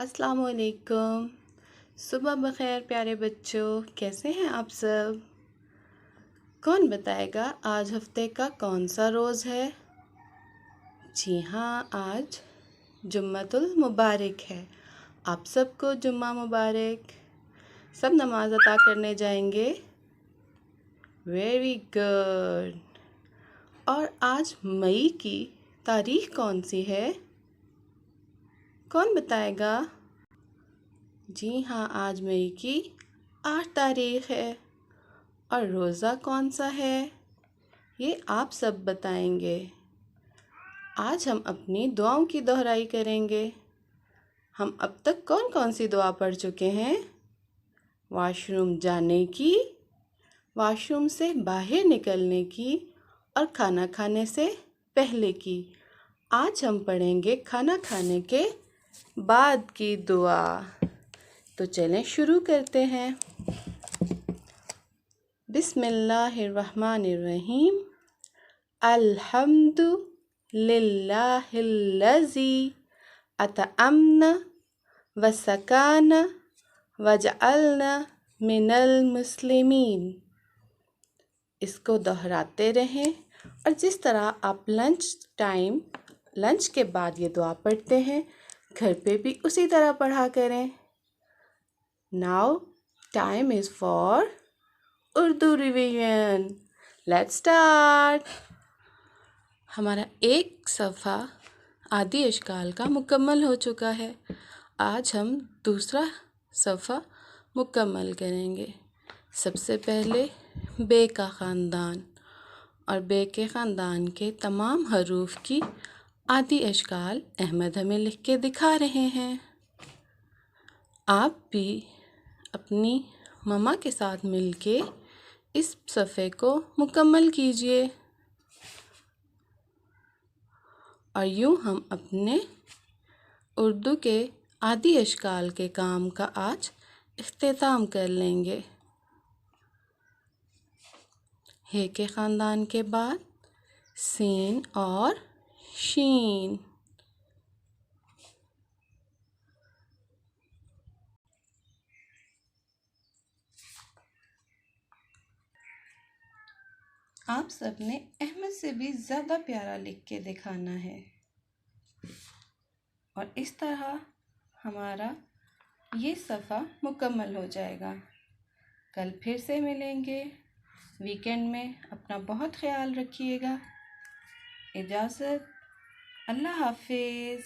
अस्सलाम वालेकुम। सुबह बख़ैर प्यारे बच्चों, कैसे हैं आप सब? कौन बताएगा आज हफ्ते का कौन सा रोज़ है? जी हाँ, आज जुम्मतुल मुबारक है। आप सबको जुम्मा मुबारक। सब नमाज अता करने जाएंगे। Very good. और आज मई की तारीख कौन सी है? कौन बताएगा? जी हाँ, आज मई की 8 तारीख है। और रोज़ा कौन सा है ये आप सब बताएंगे। आज हम अपनी दुआओं की दोहराई करेंगे। हम अब तक कौन कौन सी दुआ पढ़ चुके हैं? वॉशरूम जाने की, वॉशरूम से बाहर निकलने की और खाना खाने से पहले की। आज हम पढ़ेंगे खाना खाने के बाद की दुआ। तो चलें शुरू करते हैं। बिस्मिल्लाहिर्रहमानिर्रहीम। अल्हम्दु लिल्लाहिल्लज़ी अतअमना वसकाना वजअलना मिनल मुस्लिमीन। इसको दोहराते रहें और जिस तरह आप लंच के बाद ये दुआ पढ़ते हैं, घर पे भी उसी तरह पढ़ा करें। Now time is for Urdu revision. Let's start. हमारा एक सफ़ा आदि अशकाल का मुकम्मल हो चुका है। आज हम दूसरा सफ़ा मुकम्मल करेंगे। सबसे पहले बे का ख़ानदान और बे के ख़ानदान के तमाम हरूफ की आदि अशकाल अहमद हमें लिख के दिखा रहे हैं। आप भी अपनी मम्मा के साथ मिलके इस सफ़े को मुकम्मल कीजिए। और यूँ हम अपने उर्दू के आदि अशकाल के काम का आज इख्तिताम कर लेंगे। हे के ख़ानदान के बाद सीन और शीन। आप सब ने अहमद से भी ज़्यादा प्यारा लिख के दिखाना है। और इस तरह हमारा ये सफ़ा मुकम्मल हो जाएगा। कल फिर से मिलेंगे। वीकेंड में अपना बहुत ख्याल रखिएगा। इजाज़त। अल्लाह हाफिज़।